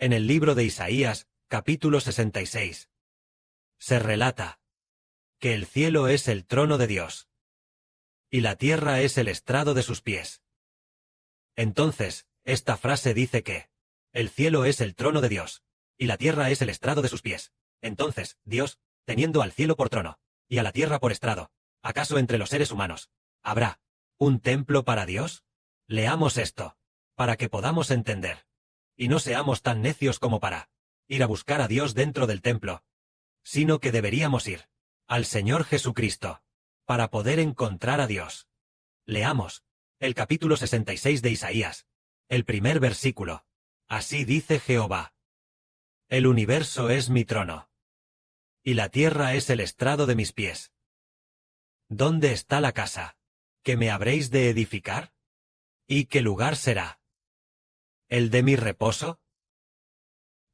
En el libro de Isaías, capítulo 66, se relata que el cielo es el trono de Dios y la tierra es el estrado de sus pies. Entonces, esta frase dice que el cielo es el trono de Dios y la tierra es el estrado de sus pies. Entonces, Dios, teniendo al cielo por trono y a la tierra por estrado, ¿acaso entre los seres humanos habrá un templo para Dios? Leamos esto, para que podamos entender, y no seamos tan necios como para ir a buscar a Dios dentro del templo, sino que deberíamos ir al Señor Jesucristo, para poder encontrar a Dios. Leamos el capítulo 66 de Isaías, el primer versículo. Así dice Jehová: el universo es mi trono, y la tierra es el estrado de mis pies. ¿Dónde está la casa que me habréis de edificar? ¿Y qué lugar será el de mi reposo?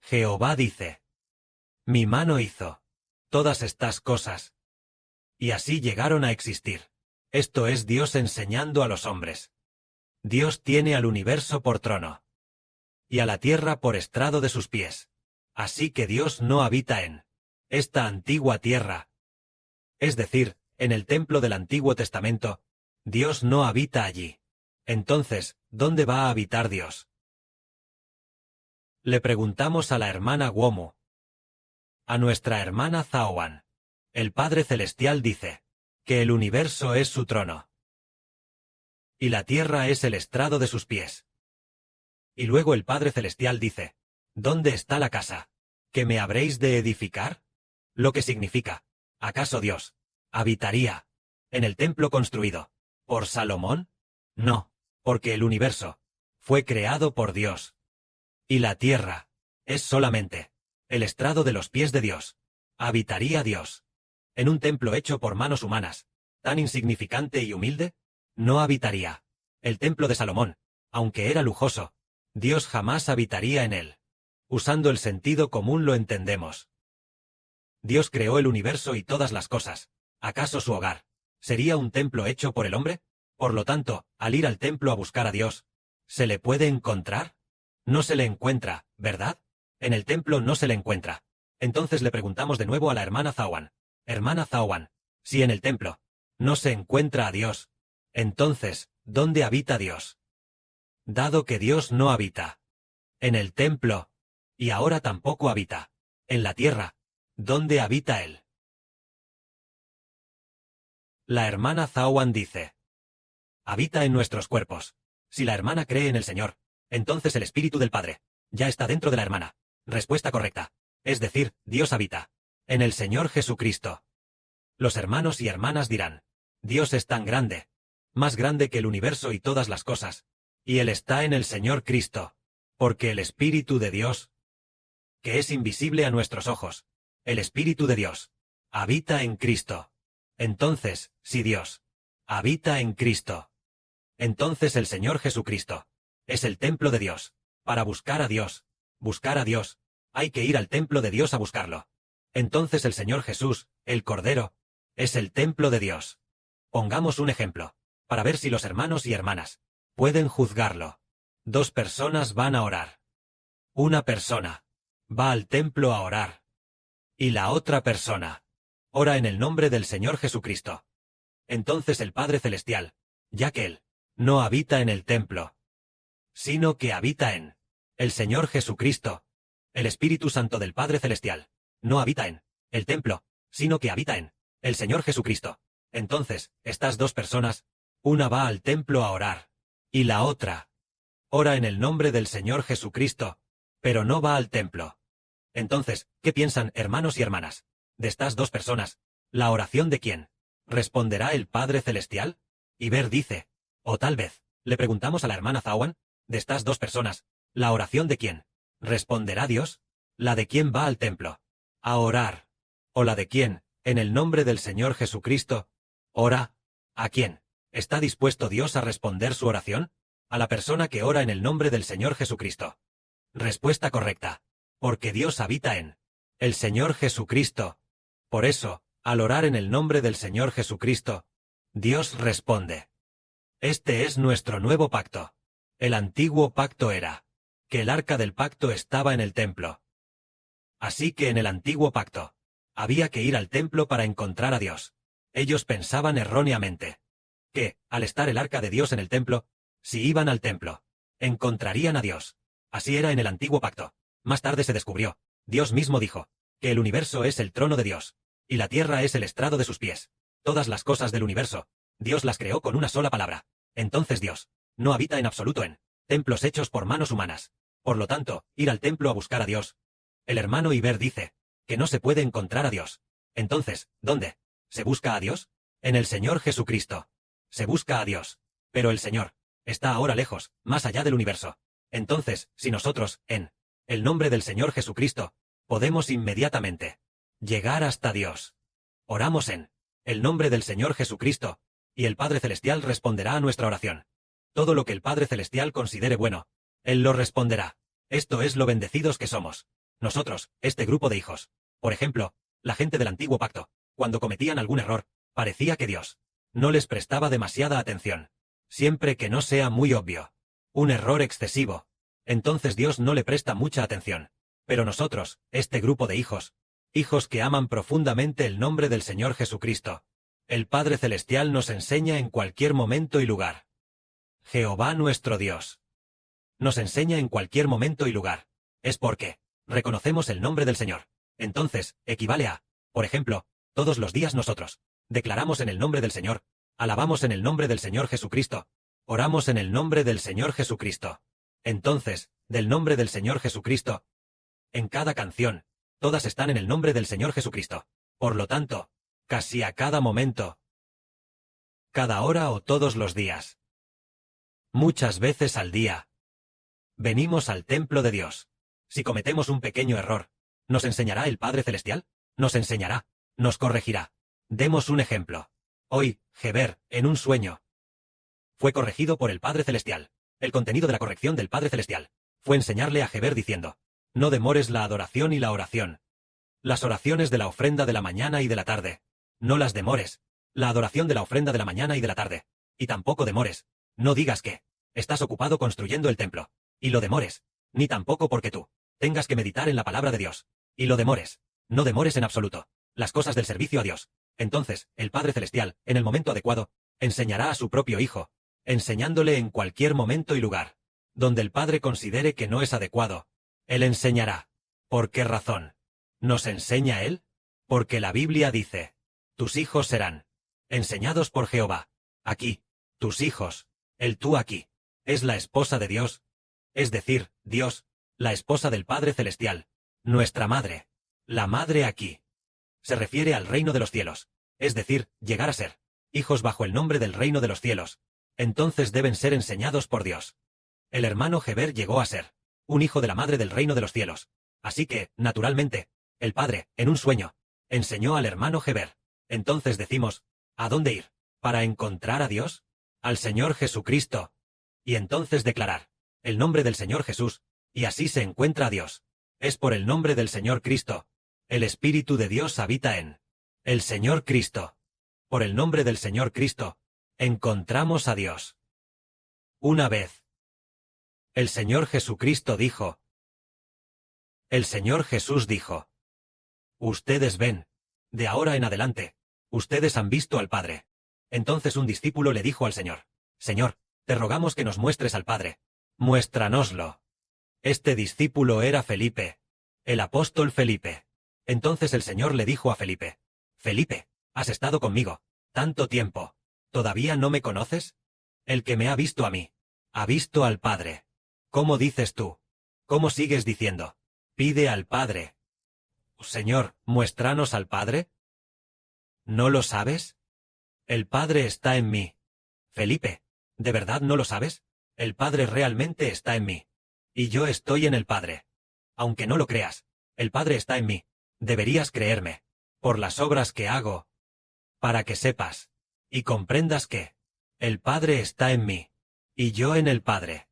Jehová dice: mi mano hizo todas estas cosas, y así llegaron a existir. Esto es Dios enseñando a los hombres. Dios tiene al universo por trono, y a la tierra por estrado de sus pies. Así que Dios no habita en esta antigua tierra. Es decir, en el templo del Antiguo Testamento, Dios no habita allí. Entonces, ¿dónde va a habitar Dios? Le preguntamos a la hermana Womu. A nuestra hermana Zaowan. El Padre Celestial dice que el universo es su trono, y la tierra es el estrado de sus pies. Y luego el Padre Celestial dice: ¿dónde está la casa que me habréis de edificar? Lo que significa, ¿acaso Dios habitaría en el templo construido por Salomón? No, porque el universo fue creado por Dios, y la tierra es solamente el estrado de los pies de Dios. ¿Habitaría Dios en un templo hecho por manos humanas, tan insignificante y humilde? No habitaría. El templo de Salomón, aunque era lujoso, Dios jamás habitaría en él. Usando el sentido común lo entendemos. Dios creó el universo y todas las cosas. ¿Acaso su hogar sería un templo hecho por el hombre? Por lo tanto, al ir al templo a buscar a Dios, ¿se le puede encontrar? No se le encuentra, ¿verdad? En el templo no se le encuentra. Entonces le preguntamos de nuevo a la hermana Zaowan. Hermana Zaowan, si en el templo no se encuentra a Dios, entonces, ¿dónde habita Dios? Dado que Dios no habita en el templo, y ahora tampoco habita en la tierra, ¿dónde habita Él? La hermana Zaowan dice: habita en nuestros cuerpos. Si la hermana cree en el Señor, entonces el Espíritu del Padre ya está dentro de la hermana. Respuesta correcta. Es decir, Dios habita en el Señor Jesucristo. Los hermanos y hermanas dirán: Dios es tan grande, más grande que el universo y todas las cosas, y Él está en el Señor Cristo, porque el Espíritu de Dios, que es invisible a nuestros ojos, el Espíritu de Dios, habita en Cristo. Entonces, si Dios habita en Cristo, entonces el Señor Jesucristo es el templo de Dios. Para buscar a Dios, hay que ir al templo de Dios a buscarlo. Entonces el Señor Jesús, el Cordero, es el templo de Dios. Pongamos un ejemplo, para ver si los hermanos y hermanas pueden juzgarlo. 2 personas van a orar. Una persona va al templo a orar, y la otra persona ora en el nombre del Señor Jesucristo. Entonces el Padre Celestial, ya que Él no habita en el templo, sino que habita en el Señor Jesucristo, el Espíritu Santo del Padre Celestial, no habita en el templo, sino que habita en el Señor Jesucristo. Entonces, estas 2 personas, una va al templo a orar, y la otra ora en el nombre del Señor Jesucristo, pero no va al templo. Entonces, ¿qué piensan, hermanos y hermanas, de estas 2 personas? ¿La oración de quién responderá el Padre Celestial? Y Ver dice, o tal vez, le preguntamos a la hermana Zaowan, de estas 2 personas, ¿la oración de quién responderá Dios? ¿La de quién va al templo a orar? ¿O la de quién, en el nombre del Señor Jesucristo, ora? ¿A quién está dispuesto Dios a responder su oración? A la persona que ora en el nombre del Señor Jesucristo. Respuesta correcta. Porque Dios habita en el Señor Jesucristo. Por eso, al orar en el nombre del Señor Jesucristo, Dios responde. Este es nuestro nuevo pacto. El antiguo pacto era que el arca del pacto estaba en el templo. Así que en el antiguo pacto, había que ir al templo para encontrar a Dios. Ellos pensaban erróneamente que, al estar el arca de Dios en el templo, si iban al templo, encontrarían a Dios. Así era en el antiguo pacto. Más tarde se descubrió, Dios mismo dijo, que el universo es el trono de Dios, y la tierra es el estrado de sus pies. Todas las cosas del universo, Dios las creó con una sola palabra. Entonces Dios no habita en absoluto en templos hechos por manos humanas. Por lo tanto, ir al templo a buscar a Dios. El hermano Iber dice que no se puede encontrar a Dios. Entonces, ¿dónde se busca a Dios? En el Señor Jesucristo. Se busca a Dios. Pero el Señor está ahora lejos, más allá del universo. Entonces, si nosotros, en el nombre del Señor Jesucristo, podemos inmediatamente llegar hasta Dios. Oramos en el nombre del Señor Jesucristo, y el Padre Celestial responderá a nuestra oración. Todo lo que el Padre Celestial considere bueno, Él lo responderá. Esto es lo bendecidos que somos. Nosotros, este grupo de hijos. Por ejemplo, la gente del antiguo pacto, cuando cometían algún error, parecía que Dios no les prestaba demasiada atención. Siempre que no sea muy obvio. Un error excesivo. Entonces Dios no le presta mucha atención. Pero nosotros, este grupo de hijos, hijos que aman profundamente el nombre del Señor Jesucristo, el Padre Celestial nos enseña en cualquier momento y lugar. Jehová nuestro Dios nos enseña en cualquier momento y lugar. Es porque reconocemos el nombre del Señor. Entonces, equivale a, por ejemplo, todos los días nosotros declaramos en el nombre del Señor, alabamos en el nombre del Señor Jesucristo, oramos en el nombre del Señor Jesucristo. Entonces, del nombre del Señor Jesucristo, en cada canción, todas están en el nombre del Señor Jesucristo. Por lo tanto, casi a cada momento, cada hora o todos los días, muchas veces al día, venimos al templo de Dios. Si cometemos un pequeño error, ¿nos enseñará el Padre Celestial? Nos enseñará, nos corregirá. Demos un ejemplo. Hoy, Heber, en un sueño, fue corregido por el Padre Celestial. El contenido de la corrección del Padre Celestial fue enseñarle a Heber diciendo, no demores la adoración y la oración. Las oraciones de la ofrenda de la mañana y de la tarde. No las demores. La adoración de la ofrenda de la mañana y de la tarde. Y tampoco demores. No digas que estás ocupado construyendo el templo, y lo demores. Ni tampoco porque tú tengas que meditar en la palabra de Dios, y lo demores. No demores en absoluto las cosas del servicio a Dios. Entonces, el Padre Celestial, en el momento adecuado, enseñará a su propio Hijo, enseñándole en cualquier momento y lugar, donde el Padre considere que no es adecuado. Él enseñará. ¿Por qué razón nos enseña Él? Porque la Biblia dice, tus hijos serán enseñados por Jehová. Aquí, tus hijos, el tú aquí, es la esposa de Dios, es decir, Dios, la esposa del Padre Celestial, nuestra madre, la madre aquí. Se refiere al reino de los cielos, es decir, llegar a ser hijos bajo el nombre del reino de los cielos. Entonces deben ser enseñados por Dios. El hermano Heber llegó a ser un hijo de la madre del reino de los cielos. Así que, naturalmente, el Padre, en un sueño, enseñó al hermano Heber. Entonces decimos, ¿a dónde ir? ¿Para encontrar a Dios? Al Señor Jesucristo. Y entonces declarar el nombre del Señor Jesús, y así se encuentra a Dios. Es por el nombre del Señor Cristo. El Espíritu de Dios habita en el Señor Cristo. Por el nombre del Señor Cristo, encontramos a Dios. Una vez, el Señor Jesucristo dijo, el Señor Jesús dijo, ustedes ven, de ahora en adelante, ustedes han visto al Padre. Entonces un discípulo le dijo al Señor, Señor, te rogamos que nos muestres al Padre. Muéstranoslo. Este discípulo era Felipe, el apóstol Felipe. Entonces el Señor le dijo a Felipe, Felipe, has estado conmigo tanto tiempo, ¿todavía no me conoces? El que me ha visto a mí, ha visto al Padre. ¿Cómo dices tú? ¿Cómo sigues diciendo? Pide al Padre. Señor, muéstranos al Padre. ¿No lo sabes? El Padre está en mí. Felipe, ¿de verdad no lo sabes? El Padre realmente está en mí. Y yo estoy en el Padre. Aunque no lo creas, el Padre está en mí. Deberías creerme, por las obras que hago, para que sepas y comprendas que el Padre está en mí, y yo en el Padre.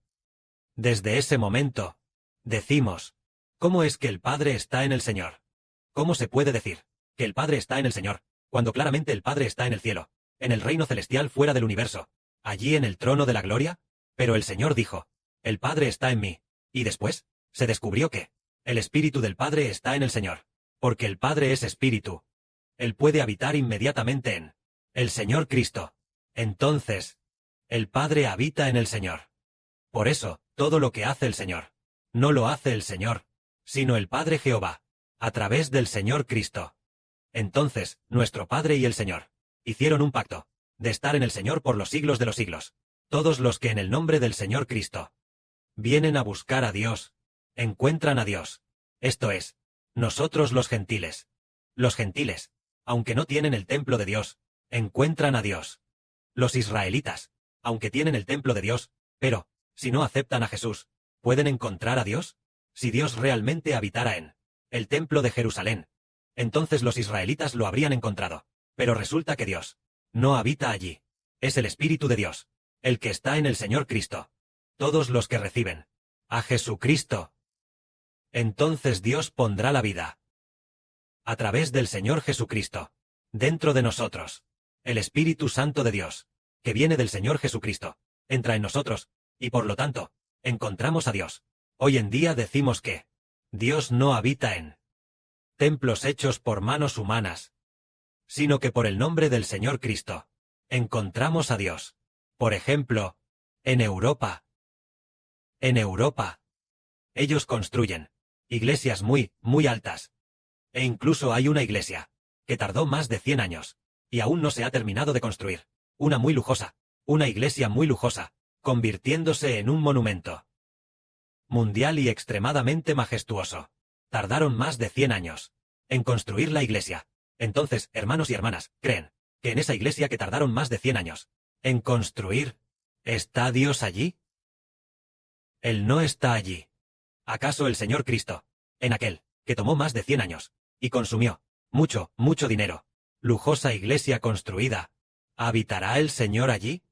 Desde ese momento, decimos, ¿cómo es que el Padre está en el Señor? ¿Cómo se puede decir que el Padre está en el Señor, cuando claramente el Padre está en el cielo, en el reino celestial fuera del universo, allí en el trono de la gloria? Pero el Señor dijo, el Padre está en mí, Y después, se descubrió que el Espíritu del Padre está en el Señor. Porque el Padre es Espíritu. Él puede habitar inmediatamente en el Señor Cristo. Entonces, el Padre habita en el Señor. Por eso, todo lo que hace el Señor, no lo hace el Señor, sino el Padre Jehová, a través del Señor Cristo. Entonces, nuestro Padre y el Señor hicieron un pacto, de estar en el Señor por los siglos de los siglos. Todos los que en el nombre del Señor Cristo vienen a buscar a Dios, encuentran a Dios. Esto es, nosotros los gentiles. Los gentiles, aunque no tienen el templo de Dios, encuentran a Dios. Los israelitas, aunque tienen el templo de Dios, pero, si no aceptan a Jesús, ¿pueden encontrar a Dios? Si Dios realmente habitara en el templo de Jerusalén, entonces los israelitas lo habrían encontrado. Pero resulta que Dios no habita allí. Es el Espíritu de Dios, el que está en el Señor Cristo. Todos los que reciben a Jesucristo, entonces Dios pondrá la vida a través del Señor Jesucristo dentro de nosotros. El Espíritu Santo de Dios, que viene del Señor Jesucristo, entra en nosotros, y por lo tanto, encontramos a Dios. Hoy en día decimos que Dios no habita en templos hechos por manos humanas, sino que por el nombre del Señor Cristo, encontramos a Dios. Por ejemplo, en Europa. En Europa, ellos construyen iglesias muy, muy altas. E incluso hay una iglesia que tardó más de 100 años, y aún no se ha terminado de construir. Una muy lujosa, una iglesia muy lujosa, convirtiéndose en un monumento mundial y extremadamente majestuoso. Tardaron más de 100 años en construir la iglesia. Entonces, hermanos y hermanas, ¿creen que en esa iglesia que tardaron más de 100 años en construir, está Dios allí? Él no está allí. ¿Acaso el Señor Cristo, en aquel que tomó más de 100 años y consumió mucho, mucho dinero, lujosa iglesia construida, habitará el Señor allí?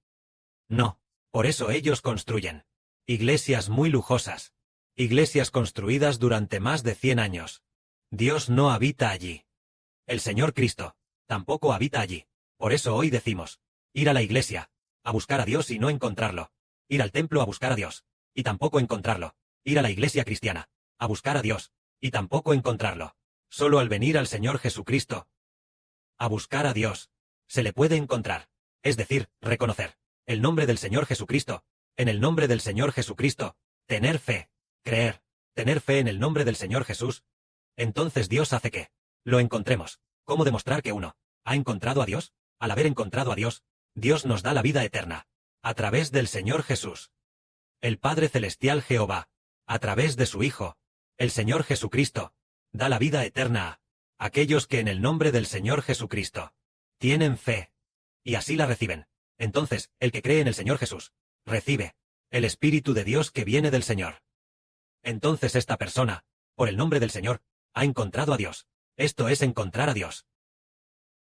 No. Por eso ellos construyen iglesias muy lujosas, iglesias construidas durante más de 100 años. Dios no habita allí. El Señor Cristo tampoco habita allí. Por eso hoy decimos, ir a la iglesia, a buscar a Dios y no encontrarlo. Ir al templo a buscar a Dios, y tampoco encontrarlo. Ir a la iglesia cristiana, a buscar a Dios, y tampoco encontrarlo. Solo al venir al Señor Jesucristo, a buscar a Dios, se le puede encontrar. Es decir, reconocer el nombre del Señor Jesucristo. En el nombre del Señor Jesucristo, tener fe, creer, tener fe en el nombre del Señor Jesús. Entonces Dios hace que lo encontremos. ¿Cómo demostrar que uno ha encontrado a Dios? Al haber encontrado a Dios, Dios nos da la vida eterna, a través del Señor Jesús. El Padre Celestial Jehová, a través de su Hijo, el Señor Jesucristo, da la vida eterna a aquellos que en el nombre del Señor Jesucristo tienen fe, y así la reciben. Entonces, el que cree en el Señor Jesús, recibe el Espíritu de Dios que viene del Señor. Entonces esta persona, por el nombre del Señor, ha encontrado a Dios. Esto es encontrar a Dios.